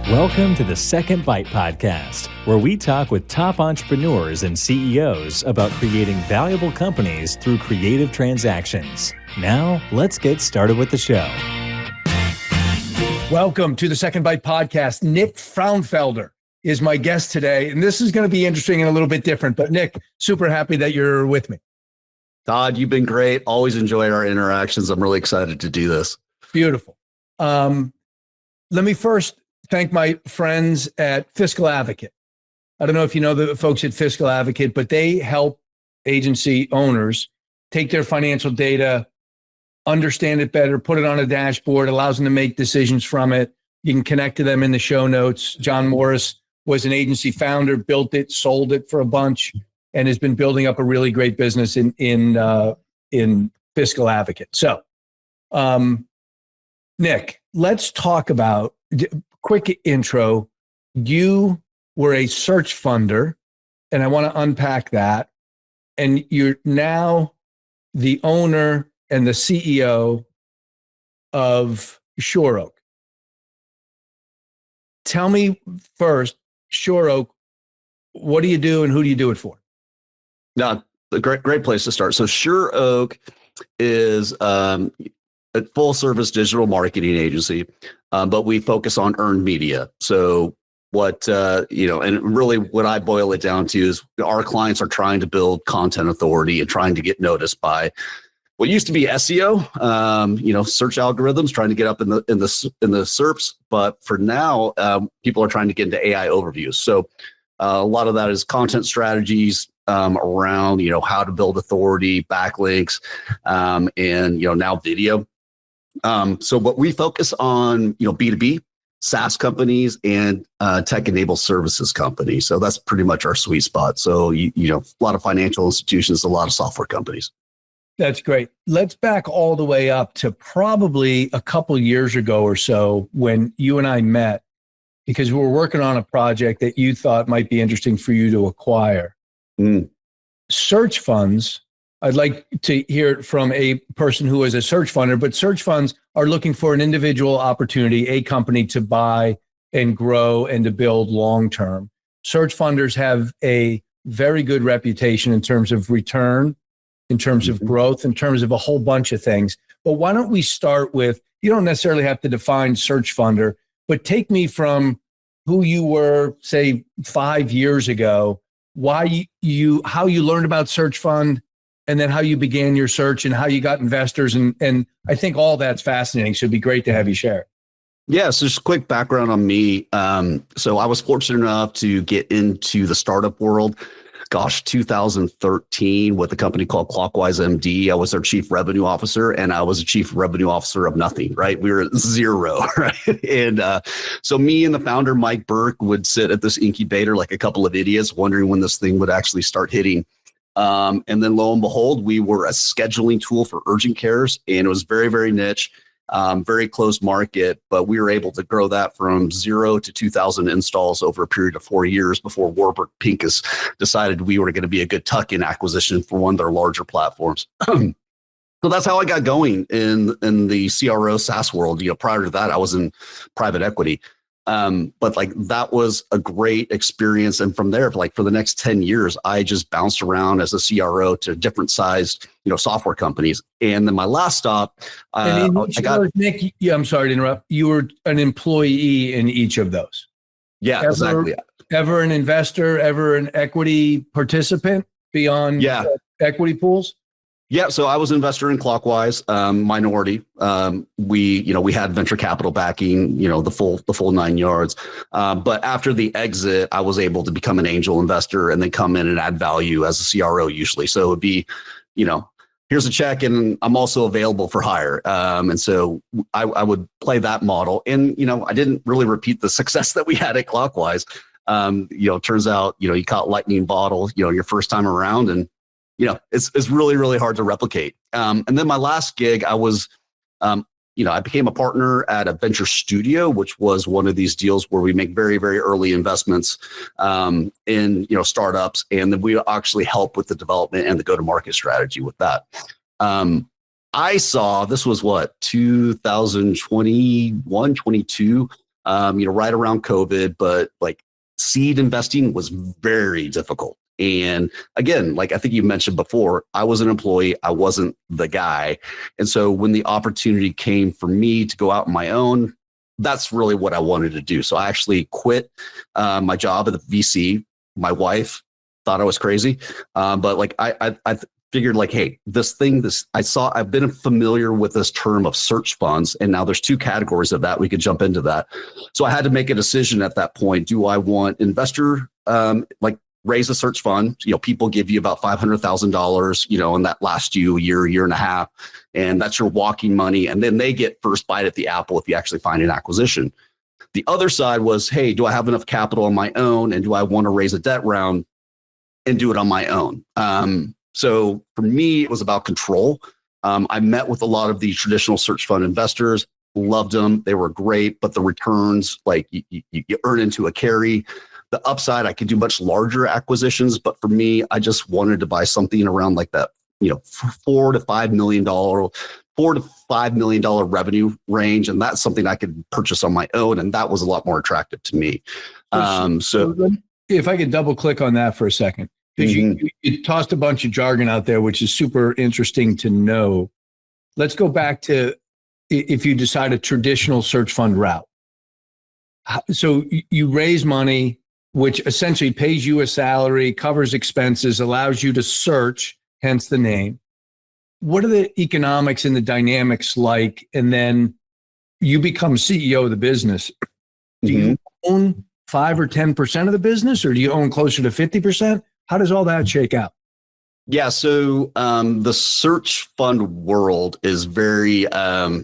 Welcome to the Second Bite Podcast, where we talk with top entrepreneurs and CEOs about creating valuable companies through creative transactions. Now, let's get started with the show. Welcome to the Second Bite Podcast. Nick Fraunfelder is my guest today, and this is going to be interesting and a little bit different. But Nick, super happy that you're with me. Todd, you've been great. Always enjoyed our interactions. I'm really excited to do this. Beautiful. Let me first thank my friends at Fiscal Advocate. I don't know if you know the folks at Fiscal Advocate, but they help agency owners take their financial data, understand it better, put it on a dashboard, allows them to make decisions from it. You can connect to them in the show notes. John Morris was an agency founder, built it, sold it for a bunch, and has been building up a really great business in Fiscal Advocate. So, Nick, let's talk about, quick intro. You were a search funder, and I want to unpack that. And you're now the owner and the CEO of Sure Oak. Tell me first, Sure Oak, what do you do and who do you do it for? Yeah, a great place to start. So Sure Oak is a full service digital marketing agency, but we focus on earned media. So what, and really what I boil it down to is our clients are trying to build content authority and trying to get noticed by what used to be SEO, search algorithms, trying to get up in the SERPs. But for now, people are trying to get into AI overviews. So a lot of that is content strategies around, how to build authority, backlinks, and now video. So what we focus on, B2B, SaaS companies, and tech-enabled services companies. So that's pretty much our sweet spot. So, a lot of financial institutions, a lot of software companies. That's great. Let's back all the way up to probably a couple years ago or so when you and I met, because we were working on a project that you thought might be interesting for you to acquire. Search funds, I'd like to hear it from a person who is a search funder, but search funds are looking for an individual opportunity, a company to buy and grow and to build long-term. Search funders have a very good reputation in terms of return, in terms of growth, in terms of a whole bunch of things. But why don't we start with, you don't necessarily have to define search funder, but take me from who you were, say, 5 years ago, how you learned about search fund, and then how you began your search and how you got investors. And I think all that's fascinating. So it'd be great to have you share. Yeah, so just a quick background on me. So I was fortunate enough to get into the startup world. 2013 with a company called Clockwise MD. I was their chief revenue officer, and I was a chief revenue officer of nothing, right? We were at zero, right? And so me and the founder, Mike Burke, would sit at this incubator like a couple of idiots, wondering when this thing would actually start hitting. And then lo and behold, we were a scheduling tool for urgent cares, and it was very, very niche. Very closed market, but we were able to grow that from 0 to 2,000 installs over a period of 4 years before Warburg Pincus decided we were going to be a good tuck-in acquisition for one of their larger platforms. So that's how I got going in the CRO SaaS world. Prior to that, I was in private equity. But that was a great experience. And from there, for the next 10 years, I just bounced around as a CRO to different sized, software companies. And then my last stop, Nick, I'm sorry to interrupt. You were an employee in each of those. Yeah, exactly. Ever an investor, ever an equity participant beyond equity pools? Yeah, so I was an investor in Clockwise, minority. We had venture capital backing, the full 9 yards. But after the exit, I was able to become an angel investor and then come in and add value as a CRO usually. So it would be, here's a check and I'm also available for hire. And so I would play that model. And, I didn't really repeat the success that we had at Clockwise. Turns out, you caught lightning bottle, your first time around, and it's really, really hard to replicate. And then my last gig, I was, I became a partner at a venture studio, which was one of these deals where we make very, very early investments in, startups. And then we actually help with the development and the go-to-market strategy with that. I saw, this was 2021, 22. right around COVID, but like seed investing was very difficult. And again, like I think you mentioned before, I was an employee. I wasn't the guy. And so when the opportunity came for me to go out on my own, that's really what I wanted to do. So I actually quit my job at the VC. My wife thought I was crazy. But like I figured like, hey, I've been familiar with this term of search funds. And now there's two categories of that. We could jump into that. So I had to make a decision at that point. Do I want investor, raise a search fund? People give you about $500,000, and that lasts you a year and a half. And that's your walking money. And then they get first bite at the apple if you actually find an acquisition. The other side was, hey, do I have enough capital on my own? And do I want to raise a debt round and do it on my own? So for me, it was about control. I met with a lot of the traditional search fund investors, loved them. They were great, but the returns, like you earn into a carry. The upside, I could do much larger acquisitions, but for me, I just wanted to buy something around like that, $4 to $5 million revenue range, and that's something I could purchase on my own, and that was a lot more attractive to me. So if I could double click on that for a second, because you tossed a bunch of jargon out there, which is super interesting to know. Let's go back to if you decide a traditional search fund route. So you raise money, which essentially pays you a salary, covers expenses, allows you to search, hence the name. What are the economics and the dynamics like? And then you become CEO of the business. Do you own 5 or 10% of the business, or do you own closer to 50%? How does all that shake out? Yeah, so the search fund world is very, how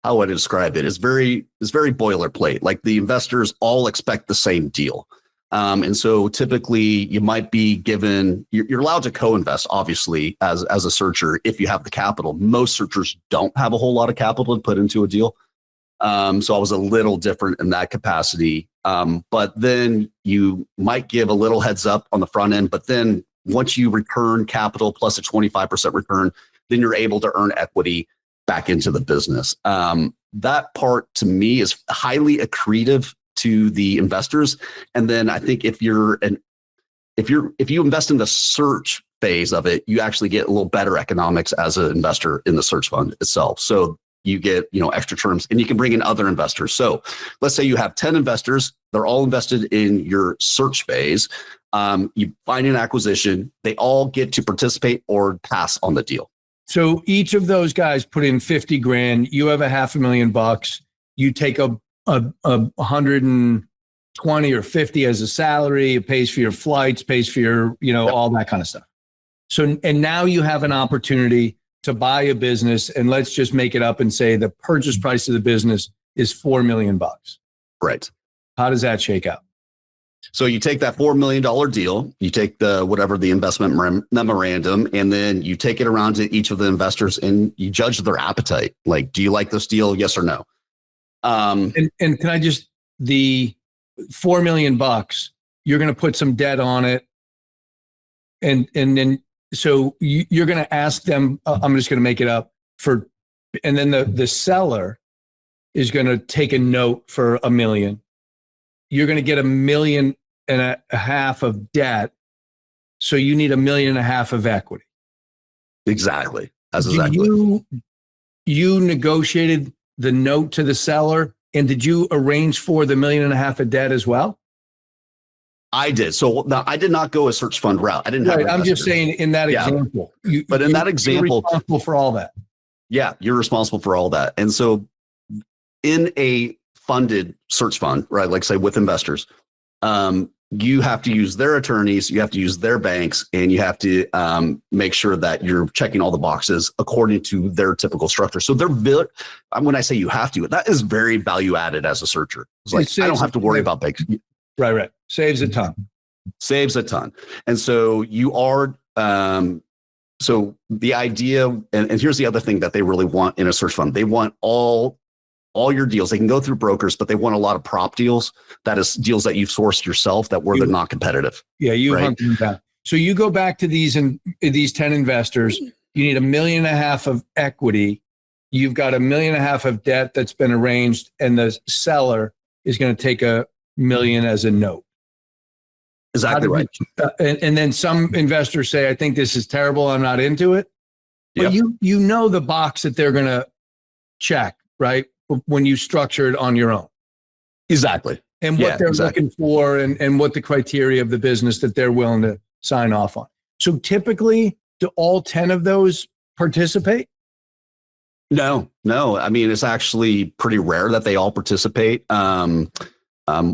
would I describe it? It's very boilerplate. Like the investors all expect the same deal. And so typically you might be given, you're allowed to co-invest, obviously, as a searcher, if you have the capital. Most searchers don't have a whole lot of capital to put into a deal. So I was a little different in that capacity. But then you might give a little heads up on the front end, but then once you return capital plus a 25% return, then you're able to earn equity back into the business. That part to me is highly accretive to the investors. And then I think if you invest in the search phase of it, you actually get a little better economics as an investor in the search fund itself. So you get, extra terms, and you can bring in other investors. So let's say you have 10 investors, they're all invested in your search phase. You find an acquisition, they all get to participate or pass on the deal. So each of those guys put in 50 grand. You have $500,000. You take a 120 or 50 as a salary. It pays for your flights, pays for your, all that kind of stuff. So, and now you have an opportunity to buy a business, and let's just make it up and say the purchase price of the business is $4 million. Right. How does that shake out? So you take that $4 million deal, you take the investment memorandum, and then you take it around to each of the investors and you judge their appetite. Like, do you like this deal? Yes or no? And can I just, the $4 million, you're going to put some debt on it. And then, so you're going to ask them, I'm just going to make it up and then the seller is going to take a note for $1 million. You're going to get $1.5 million of debt. So you need $1.5 million of equity. Exactly. That's exactly. You negotiated the note to the seller, and did you arrange for the $1.5 million of debt as well? I did. So now I did not go a search fund route. I didn't have. Right, I'm just saying in that example. But in that example, you're responsible for all that. Yeah, you're responsible for all that. And so in a funded search fund, right, like say with investors, you have to use their attorneys, you have to use their banks, and you have to make sure that you're checking all the boxes according to their typical structure. So when I say you have to, that is very value added as a searcher. It's like, I don't have to worry about banks. Right. Saves a ton. And so you are, so the idea, and here's the other thing that they really want in a search fund. They want all your deals. They can go through brokers, but they want a lot of prop deals. That is deals that you've sourced yourself that they're not competitive. Yeah, you hunt them down. So you go back to these 10 investors. You need $1.5 million of equity. You've got $1.5 million of debt that's been arranged, and the seller is going to take $1 million as a note. Exactly right. And then some investors say, I think this is terrible, I'm not into it. But Yep. you know the box that they're going to check, right? When you structure it on your own. Exactly. And what they're looking for and what the criteria of the business that they're willing to sign off on. So typically, do all 10 of those participate? No. I mean, it's actually pretty rare that they all participate,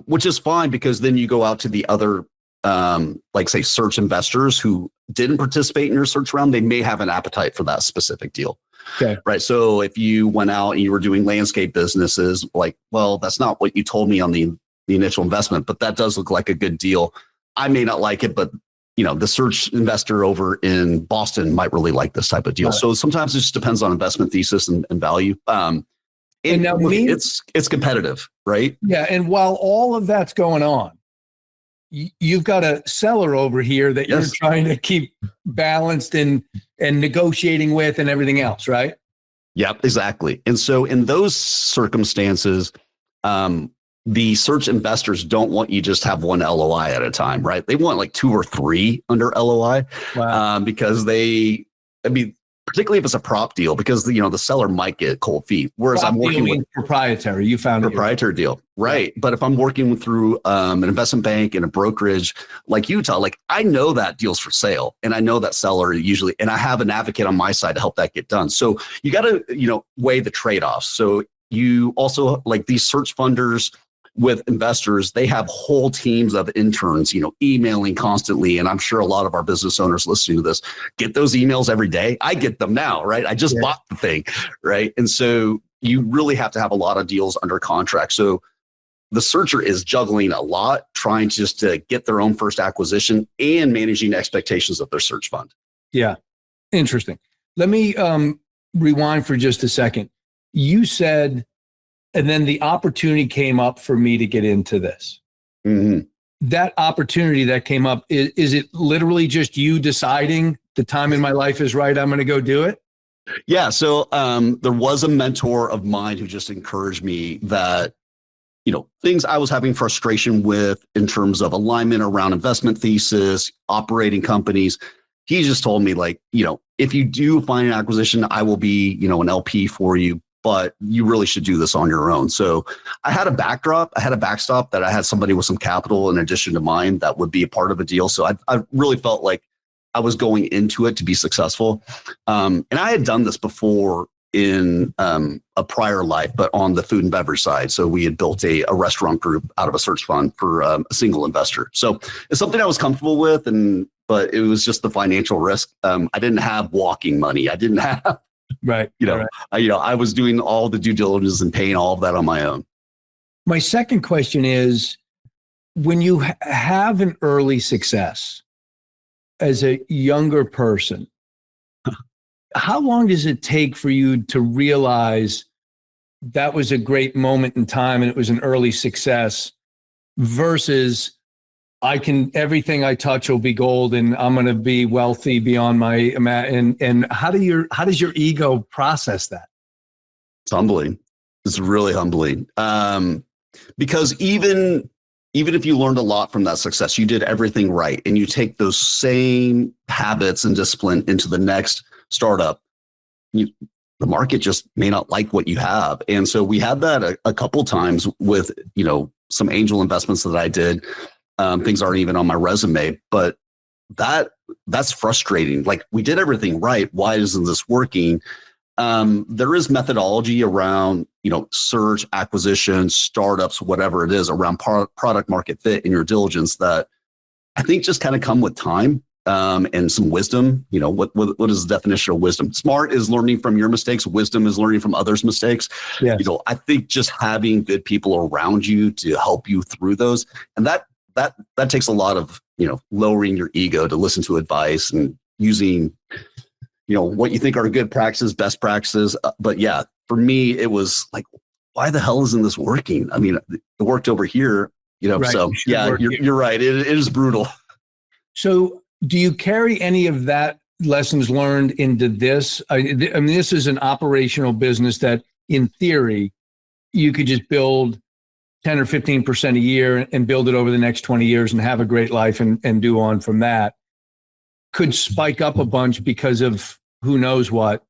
which is fine because then you go out to the other, like say search investors who didn't participate in your search round. They may have an appetite for that specific deal. Okay. Right. So if you went out and you were doing landscape businesses, like, well, that's not what you told me on the initial investment, but that does look like a good deal. I may not like it, but the search investor over in Boston might really like this type of deal. Right. So sometimes it just depends on investment thesis and value. And now it's competitive, right? Yeah. And while all of that's going on, you've got a seller over here that you're trying to keep balanced and negotiating with and everything else, right? Yep, exactly. And so in those circumstances, the search investors don't want you just have one LOI at a time, right? They want like 2 or 3 under LOI. Wow. Because particularly if it's a prop deal, because the seller might get cold feet. Whereas I'm working with proprietary, you found proprietary deal, right? But if I'm working through an investment bank and a brokerage like Utah, like I know that deal's for sale, and I know that seller usually, and I have an advocate on my side to help that get done. So you got to weigh the trade-offs. So you also like these search funders with investors, they have whole teams of interns, emailing constantly. And I'm sure a lot of our business owners listening to this get those emails every day. I get them now, right? I just bought the thing, right? And so you really have to have a lot of deals under contract. So the searcher is juggling a lot, trying just to get their own first acquisition and managing expectations of their search fund. Yeah. Interesting. Let me rewind for just a second. You said, and then the opportunity came up for me to get into this. Mm-hmm. That opportunity that came up, is it literally just you deciding the time in my life is right, I'm going to go do it? Yeah. So there was a mentor of mine who just encouraged me that, things I was having frustration with in terms of alignment around investment thesis, operating companies. He just told me like, if you do find an acquisition, I will be, an LP for you, but you really should do this on your own. So I had a backstop that I had somebody with some capital in addition to mine that would be a part of a deal. So I really felt like I was going into it to be successful. And I had done this before in a prior life, but on the food and beverage side. So we had built a restaurant group out of a search fund for a single investor. So it's something I was comfortable with, but it was just the financial risk. I didn't have walking money. I didn't have, right. I was doing all the due diligence and paying all of that on my own. My second question is, when you have an early success as a younger person, how long does it take for you to realize that was a great moment in time and it was an early success versus everything I touch will be gold and I'm going to be wealthy beyond my, and how does your ego process that? It's humbling. It's really humbling. Because even if you learned a lot from that success, you did everything right, and you take those same habits and discipline into the next startup, the market just may not like what you have. And so we had that a couple times with, some angel investments that I did. Things aren't even on my resume, but that's frustrating. Like, we did everything right. Why isn't this working? There is methodology around, search, acquisition, startups, whatever it is, around product market fit in your diligence that I think just kind of come with time. And some wisdom. What is the definition of wisdom? Smart is learning from your mistakes. Wisdom is learning from others' mistakes. Yes. I think just having good people around you to help you through those, and that takes a lot of, lowering your ego to listen to advice and using, what you think are good practices, best practices. But yeah, for me, it was like, why the hell isn't this working? I mean, it worked over here, Right. So yeah, you're right. It is brutal. So do you carry any of that lessons learned into this? I mean, this is an operational business that in theory, you could just build 10 or 15% a year and build it over the next 20 years and have a great life and do on from that, could spike up a bunch because of who knows what.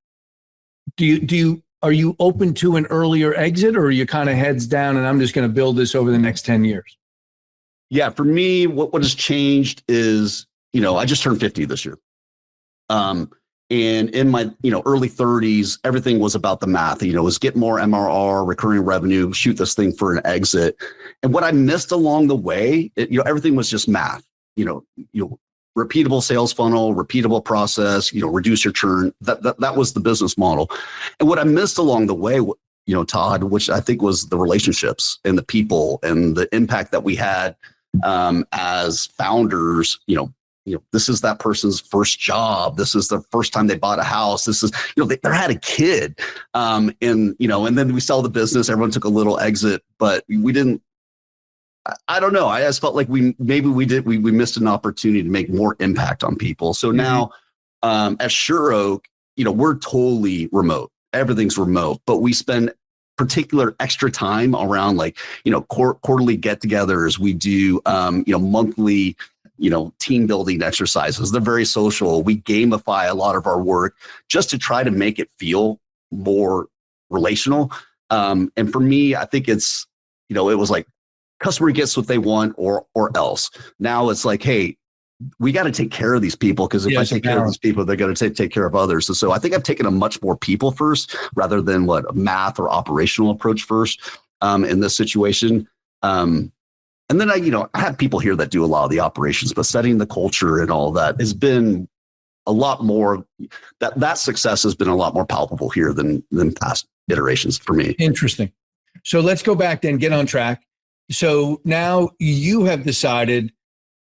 Are you open to an earlier exit, or are you kind of heads down and I'm just going to build this over the next 10 years? Yeah, for me, what has changed is, I just turned 50 this year. And in my, early 30s, everything was about the math. It was get more MRR, recurring revenue, shoot this thing for an exit. And what I missed along the way, everything was just math. Repeatable sales funnel, repeatable process. Reduce your churn. That was the business model. And what I missed along the way, Todd, which I think was the relationships and the people and the impact that we had as founders. This is that person's first job. This is the first time they bought a house. This is, they had a kid. And then we sell the business. Everyone took a little exit, but we didn't, I don't know. I just felt like we missed an opportunity to make more impact on people. So now at Sure Oak, we're totally remote. Everything's remote, but we spend particular extra time around quarterly get-togethers. We do, monthly, team building exercises. They're very social. We gamify a lot of our work just to try to make it feel more relational. And for me, I think it's, it was like customer gets what they want or else. Now it's like, hey, we got to take care of these people, because if I take care of these people, they're going to take care of others. And so I think I've taken a much more people first rather than a math or operational approach first in this situation. And then I have people here that do a lot of the operations, but setting the culture and all that has been a lot more, that success has been a lot more palpable here than past iterations for me. Interesting. So let's go back then, get on track. So now you have decided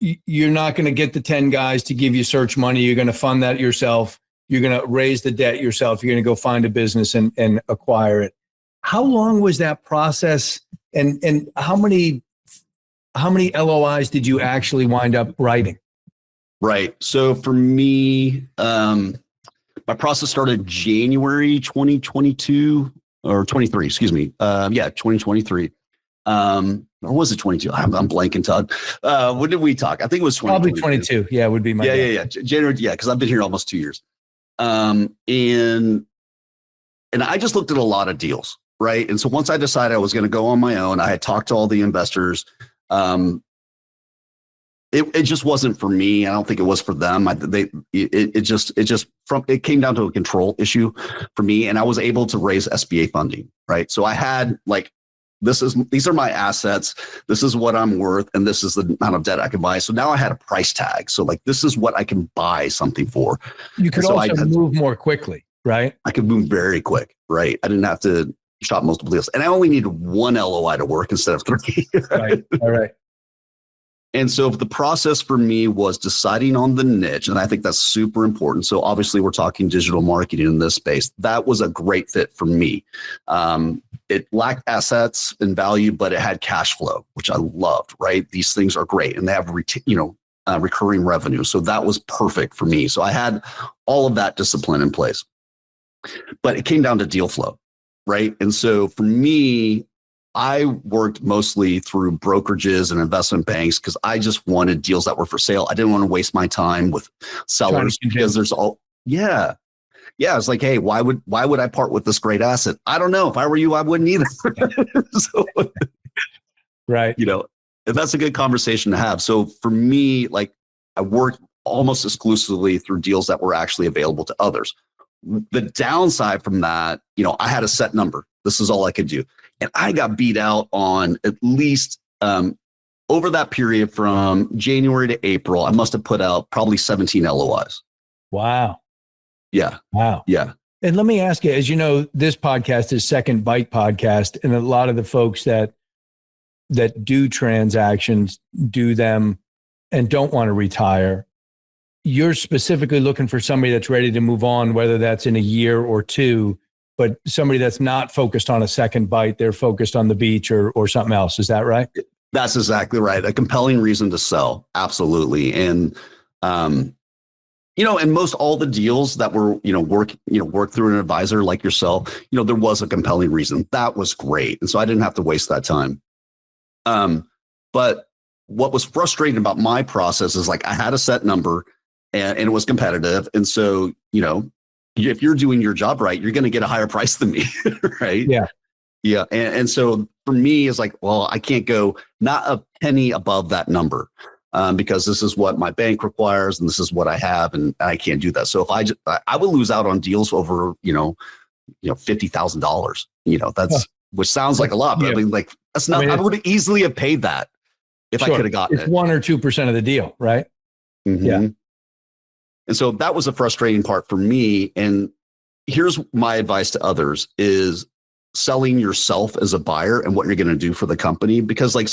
you're not going to get the 10 guys to give you search money. You're going to fund that yourself. You're going to raise the debt yourself. You're going to go find a business and acquire it. How long was that process? And how many LOIs did you actually wind up writing? Right. So for me, my process started January 2022 or 23, excuse me. 2023. Or was it 22? I'm blanking, Todd. When did we talk? I think it was 22. Probably 22. Yeah, would be my guess. January. Yeah, because I've been here almost 2 years. And I just looked at a lot of deals, right? And so once I decided I was going to go on my own, I had talked to all the investors. It just wasn't for me. I don't think it was for them. It came down to a control issue for me, and I was able to raise SBA funding, right? So I had these are my assets. This is what I'm worth, and this is the amount of debt I can buy. So now I had a price tag. So this is what I can buy something for. You could also move more quickly, right? I could move very quick, right? I didn't have to shop multiple deals, and I only needed one LOI to work instead of 3. Right. All right. And so the process for me was deciding on the niche. And I think that's super important. So obviously we're talking digital marketing in this space. That was a great fit for me. It lacked assets and value, but it had cash flow, which I loved, right? These things are great and they have, recurring revenue. So that was perfect for me. So I had all of that discipline in place, but it came down to deal flow, right? And so for me, I worked mostly through brokerages and investment banks because I just wanted deals that were for sale. I didn't want to waste my time with sellers because there's it's like, hey, why would I part with this great asset? I don't know. If I were you, I wouldn't either. So, right. And that's a good conversation to have. So for me, I worked almost exclusively through deals that were actually available to others. The downside from that, I had a set number. This is all I could do. And I got beat out on at least over that period from January to April. I must have put out probably 17 LOIs. Wow. Yeah. Wow. Yeah. And let me ask you, as you know, this podcast is Second Bite Podcast. And a lot of the folks that do transactions do them and don't want to retire. You're specifically looking for somebody that's ready to move on, whether that's in a year or two, but somebody that's not focused on a second bite. They're focused on the beach or something else. Is that right? That's exactly right. A compelling reason to sell. Absolutely. And, and most all the deals that were, work through an advisor like yourself, there was a compelling reason. That was great. And so I didn't have to waste that time. But what was frustrating about my process is like I had a set number and it was competitive. And so, if you're doing your job right, you're going to get a higher price than me. Right. Yeah. Yeah. And so for me, it's like, well, I can't go not a penny above that number because this is what my bank requires and this is what I have. And I can't do that. So if I would lose out on deals over, $50,000, which sounds like a lot, but I mean, like, that's not, I would easily have paid that if I could have gotten it. It's 1 or 2% of the deal, right? Mm-hmm. Yeah. And so that was a frustrating part for me. And here's my advice to others is selling yourself as a buyer and what you're going to do for the company. Because like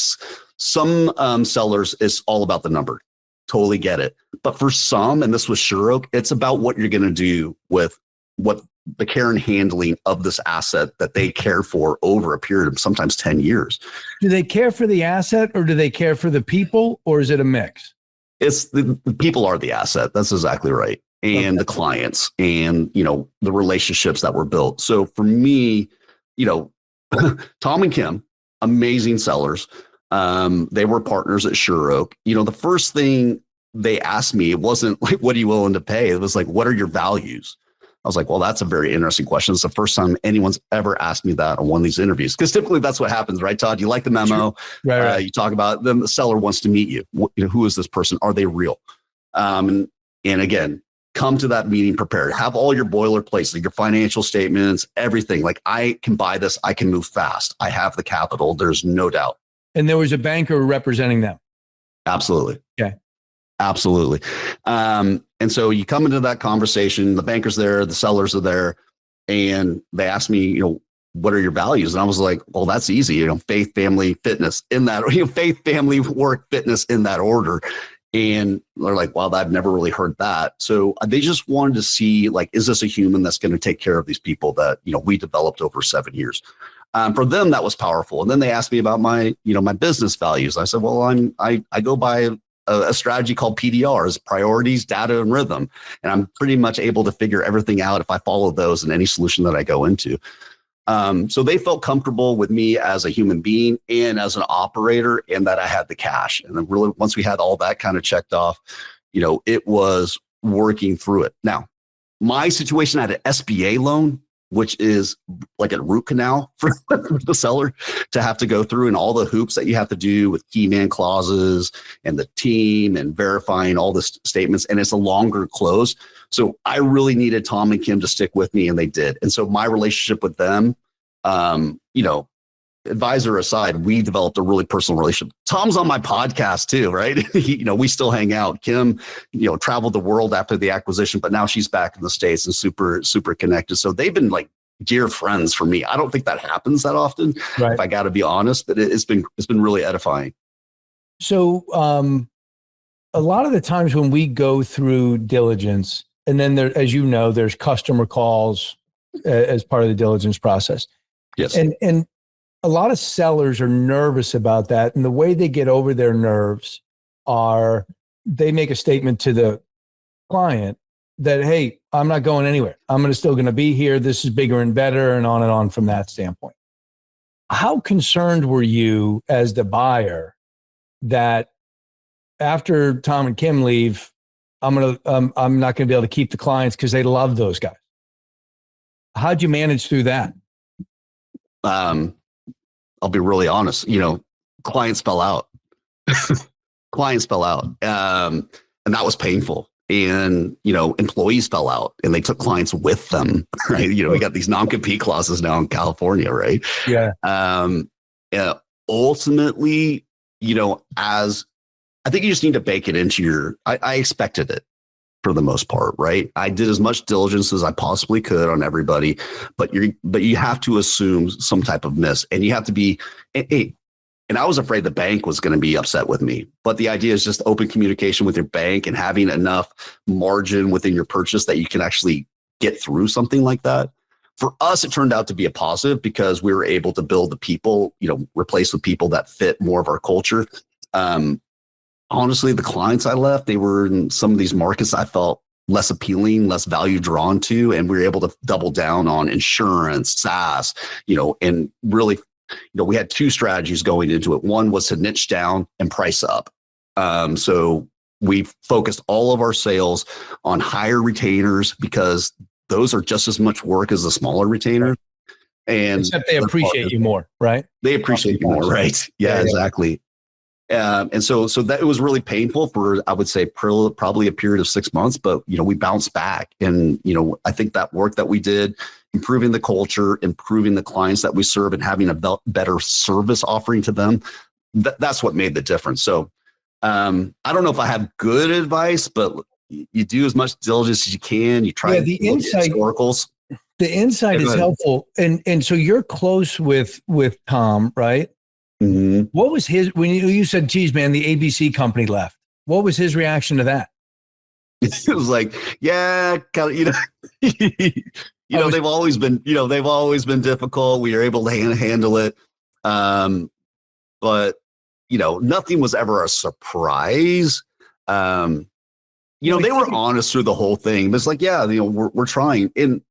some sellers, it's all about the number. Totally get it. But for some, and this was Sure Oak, it's about what you're going to do with what the care and handling of this asset that they care for over a period of sometimes 10 years. Do they care for the asset or do they care for the people, or is it a mix? It's the people are the asset. That's exactly right. And the clients and, the relationships that were built. So for me, Tom and Kim, amazing sellers. They were partners at Sure Oak. The first thing they asked me, it wasn't like, what are you willing to pay? It was like, what are your values? I was like, well, that's a very interesting question. It's the first time anyone's ever asked me that on one of these interviews. Because typically that's what happens, right, Todd? You like the memo. Right. You talk about them. The seller wants to meet you. Who is this person? Are they real? And again, come to that meeting prepared. Have all your boilerplates, like your financial statements, everything. Like, I can buy this. I can move fast. I have the capital. There's no doubt. And there was a banker representing them. Absolutely. Okay. Absolutely. And so you come into that conversation, the banker's there, the sellers are there, and they ask me, what are your values? And I was like, well, that's easy, faith, family, fitness in that, faith, family, work, fitness in that order. And they're like, well, I've never really heard that. So they just wanted to see, like, is this a human that's going to take care of these people that, we developed over 7 years? For them, that was powerful. And then they asked me about my, my business values. I said, well, I go by a strategy called PDRs, priorities, data, and rhythm. And I'm pretty much able to figure everything out if I follow those in any solution that I go into. So they felt comfortable with me as a human being and as an operator, and that I had the cash. And then really, once we had all that kind of checked off, it was working through it. Now, my situation, I had an SBA loan, which is like a root canal for the seller to have to go through, and all the hoops that you have to do with key man clauses and the team and verifying all the statements. And it's a longer close. So I really needed Tom and Kim to stick with me, and they did. And so my relationship with them, advisor aside, we developed a really personal relationship. Tom's on my podcast too, right? We still hang out. Kim, traveled the world after the acquisition, but now she's back in the States and super, super connected. So they've been like dear friends for me. I don't think that happens that often, right, if I got to be honest, but it's been really edifying. So a lot of the times when we go through diligence, and then there, as you know, there's customer calls as part of the diligence process. Yes. And a lot of sellers are nervous about that. And the way they get over their nerves are they make a statement to the client that, hey, I'm not going anywhere. I'm still going to be here. This is bigger and better, and on from that standpoint. How concerned were you as the buyer that after Tom and Kim leave, I'm not going to be able to keep the clients because they love those guys? How'd you manage through that? I'll be really honest, clients fell out. Clients fell out. And that was painful. And, employees fell out and they took clients with them, right? We got these non-compete clauses now in California, right? Yeah. Ultimately, as I think you just need to bake it into I expected it for the most part, right? I did as much diligence as I possibly could on everybody, but you have to assume some type of miss, and you have to be, and I was afraid the bank was going to be upset with me, but the idea is just open communication with your bank and having enough margin within your purchase that you can actually get through something like that. For us, it turned out to be a positive because we were able to build the people, replace with people that fit more of our culture. Honestly, the clients I left, they were in some of these markets I felt less appealing, less value drawn to, and we were able to double down on insurance, SaaS, and really we had two strategies going into it. One was to niche down and price up. So we focused all of our sales on higher retainers because those are just as much work as the smaller retainers. And except they appreciate you more, right? They appreciate you more, right? Yeah, exactly. And so that it was really painful for, I would say, probably a period of 6 months, but, we bounced back. And, I think that work that we did, improving the culture, improving the clients that we serve, and having a better service offering to them, that's what made the difference. So I don't know if I have good advice, but you do as much diligence as you can. You try the insight, historicals. The insight is helpful. And so you're close with Tom, right? Mm-hmm. What was his, when you said, geez, man, the ABC company left, what was his reaction to that? It was like, yeah, kind of, they've always been difficult. We are able to handle it. But, nothing was ever a surprise. They were honest through the whole thing. But it's like, yeah, we're trying. And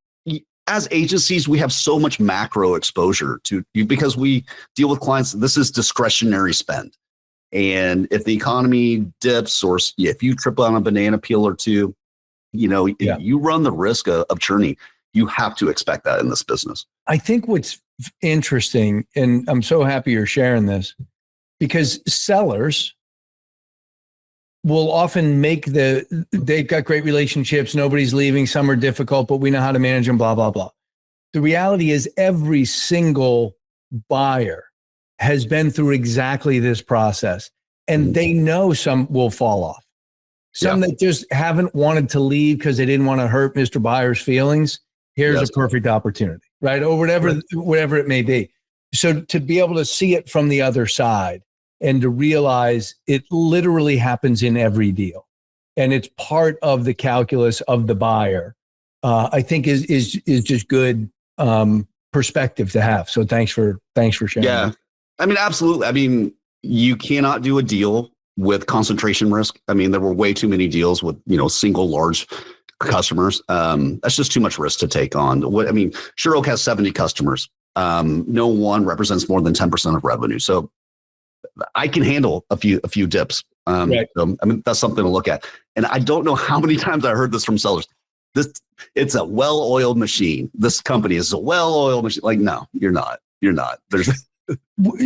as agencies, we have so much macro exposure to because we deal with clients. This is discretionary spend. And if the economy dips or if you trip on a banana peel or two, you run the risk of churning. You have to expect that in this business. I think what's interesting, and I'm so happy you're sharing this, because sellers will often they've got great relationships, nobody's leaving, some are difficult, but we know how to manage them, blah, blah, blah. The reality is every single buyer has been through exactly this process, and they know some will fall off. Some that just haven't wanted to leave because they didn't want to hurt Mr. Buyer's feelings. Here's a perfect opportunity, right? Or whatever it may be. So to be able to see it from the other side and to realize it literally happens in every deal, and it's part of the calculus of the buyer, I think is just good perspective to have. So thanks for sharing. Yeah, I mean, absolutely. I mean, you cannot do a deal with concentration risk. I mean, there were way too many deals with single large customers. That's just too much risk to take on. Sure Oak has 70 customers. No one represents more than 10% of revenue. So I can handle a few dips. Right. So, that's something to look at. And I don't know how many times I heard this from sellers. It's a well-oiled machine. This company is a well-oiled machine. Like, no, you're not. You're not.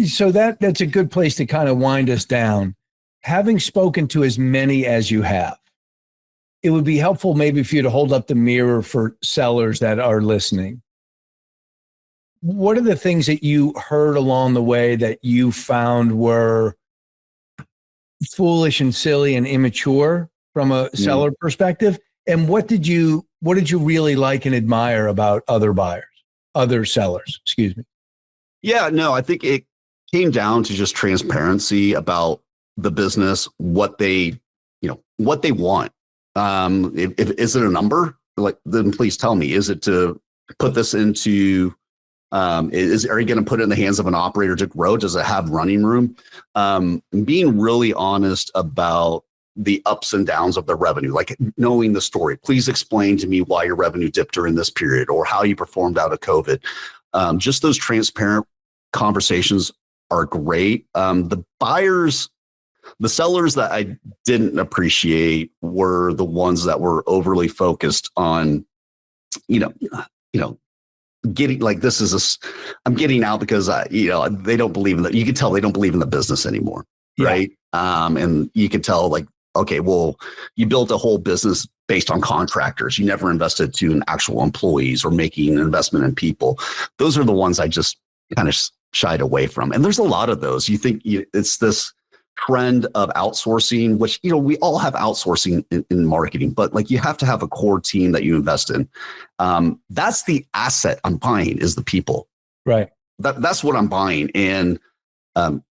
So that's a good place to kind of wind us down. Having spoken to as many as you have, it would be helpful maybe for you to hold up the mirror for sellers that are listening. What are the things that you heard along the way that you found were foolish and silly and immature from a seller perspective? And what did you really like and admire about other sellers, excuse me? Yeah, no, I think it came down to just transparency about the business, what they want. Is it a number? Then please tell me, is it to put this into, are you going to put it in the hands of an operator to grow? Does it have running room? Being really honest about the ups and downs of the revenue, like knowing the story. Please explain to me why your revenue dipped during this period or how you performed out of COVID. Just those transparent conversations are great. The sellers that I didn't appreciate were the ones that were overly focused on, getting like, I'm getting out because they don't believe in that. You can tell they don't believe in the business anymore. Right. And you can tell like, okay, well, you built a whole business based on contractors. You never invested in actual employees or making an investment in people. Those are the ones I just kind of shied away from. And there's a lot of those. You think it's this trend of outsourcing, which, we all have outsourcing in marketing, but like you have to have a core team that you invest in. That's the asset I'm buying is the people. Right. That's what I'm buying. And the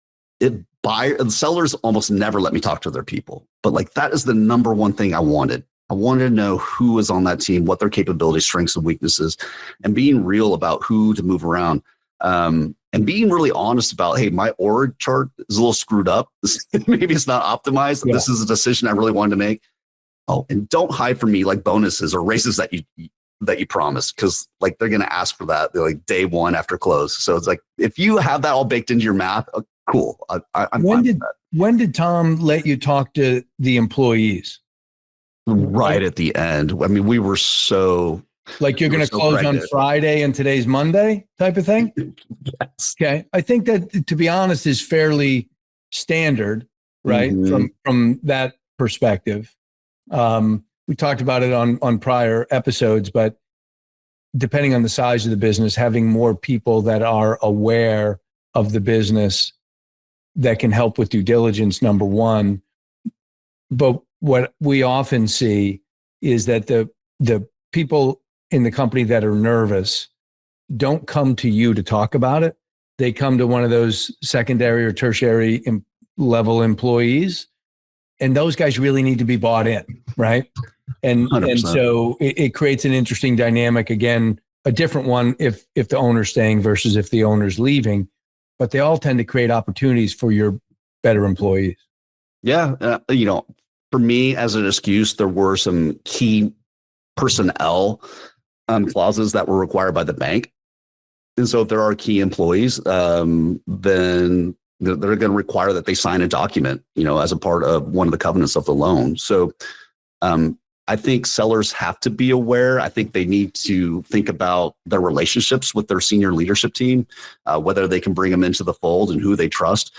sellers almost never let me talk to their people, but like that is the number one thing I wanted. I wanted to know who is on that team, what their capabilities, strengths, and weaknesses, and being real about who to move around. And being really honest about, hey, my org chart is a little screwed up. Maybe it's not optimized. Yeah. This is a decision I really wanted to make. Oh, and don't hide from me like bonuses or raises that that you promised, because like they're going to ask for that. They're like day one after close. So it's like, if you have that all baked into your math, cool. I'm fine with that. When did Tom let you talk to the employees? Right at the end. I mean, we were so like you're going to close on Friday and today's Monday type of thing. Yes. Okay. I think that, to be honest, is fairly standard, right? From that perspective. We talked about it on prior episodes, but depending on the size of the business, having more people that are aware of the business that can help with due diligence, number one. But what we often see is that the people in the company that are nervous don't come to you to talk about it. They come to one of those secondary or tertiary level employees, and those guys really need to be bought in, right? And so it creates an interesting dynamic. Again, a different one if the owner's staying versus if the owner's leaving, but they all tend to create opportunities for your better employees. Yeah. For me, as an excuse, there were some key personnel clauses that were required by the bank. And so if there are key employees, then they're going to require that they sign a document, as a part of one of the covenants of the loan. So I think sellers have to be aware. I think they need to think about their relationships with their senior leadership team, whether they can bring them into the fold and who they trust.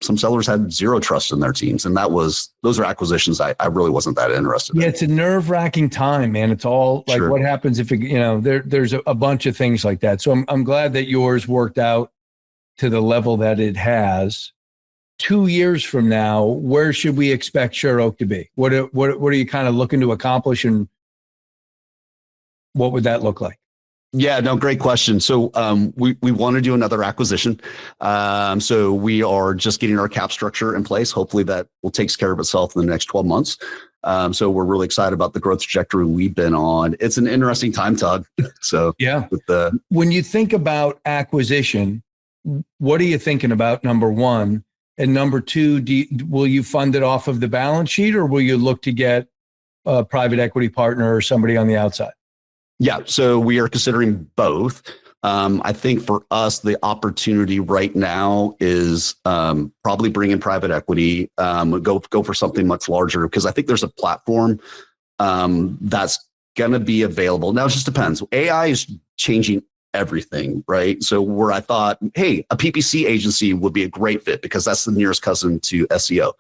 Some sellers had zero trust in their teams, and those are acquisitions I really wasn't that interested in. Yeah, it's a nerve-wracking time, man. It's all like, what happens if there's a bunch of things like that. So I'm glad that yours worked out to the level that it has. 2 years from now, where should we expect Sure Oak to be? What are you kind of looking to accomplish, and what would that look like? Yeah, no, great question. So we want to do another acquisition. So we are just getting our cap structure in place. Hopefully that will take care of itself in the next 12 months. So we're really excited about the growth trajectory we've been on. It's an interesting time, Todd. So yeah, when you think about acquisition, what are you thinking about, number one? And number two, will you fund it off of the balance sheet, or will you look to get a private equity partner or somebody on the outside? Yeah, so we are considering both. I think for us, the opportunity right now is probably bring in private equity, go for something much larger, because I think there's a platform that's going to be available. Now, it just depends. AI is changing everything, right? So where I thought, hey, a PPC agency would be a great fit because that's the nearest cousin to SEO.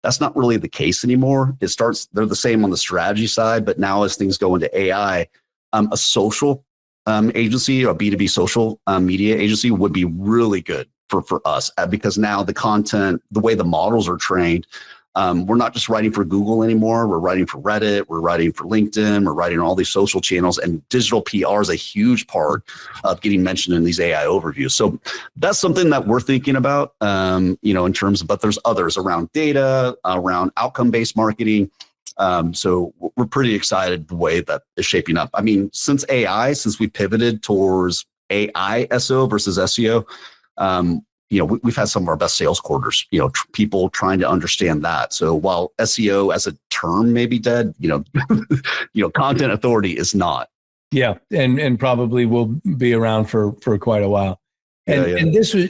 That's not really the case anymore. They're the same on the strategy side, but now as things go into AI, a social agency or a B2B social media agency would be really good for us, because now the content, the way the models are trained, we're not just writing for Google anymore. We're writing for Reddit. We're writing for LinkedIn. We're writing on all these social channels, and digital PR is a huge part of getting mentioned in these AI overviews. So that's something that we're thinking about, in terms of, but there's others around data, around outcome-based marketing. So we're pretty excited the way that is shaping up. I mean, since we pivoted towards AI SEO versus SEO, we've had some of our best sales quarters, people trying to understand that. So while SEO as a term may be dead, content authority is not. Yeah. And probably will be around for quite a while. And this was,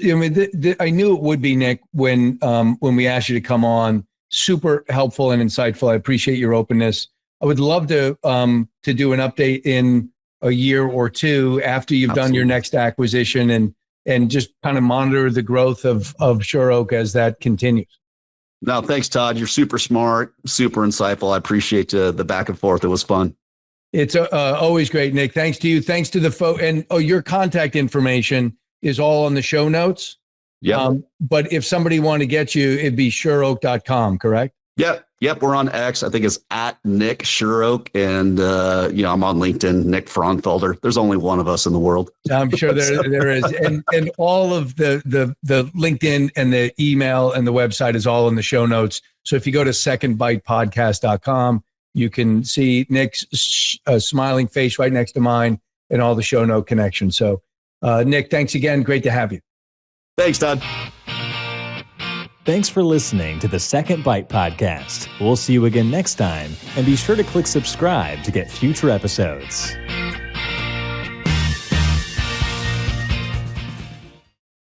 I knew it would be, Nick, when we asked you to come on. Super helpful and insightful. I appreciate your openness. I would love to do an update in a year or two after you've done your next acquisition, and just kind of monitor the growth of Sure Oak as that continues. No, thanks, Todd. You're super smart, super insightful. I appreciate the back and forth. It was fun. It's always great, Nick. Thanks to you. Thanks to the and your contact information is all on the show notes. Yeah. But if somebody wanted to get you, it'd be sureoak.com, correct? Yep. We're on X. I think it's at Nick Sure Oak. And, I'm on LinkedIn, Nick Fraunfelder. There's only one of us in the world. I'm sure there is. And all of the LinkedIn and the email and the website is all in the show notes. So if you go to secondbitepodcast.com, you can see Nick's smiling face right next to mine and all the show note connections. So, Nick, thanks again. Great to have you. Thanks, Todd. Thanks for listening to the Second Bite podcast. We'll see you again next time, and be sure to click subscribe to get future episodes.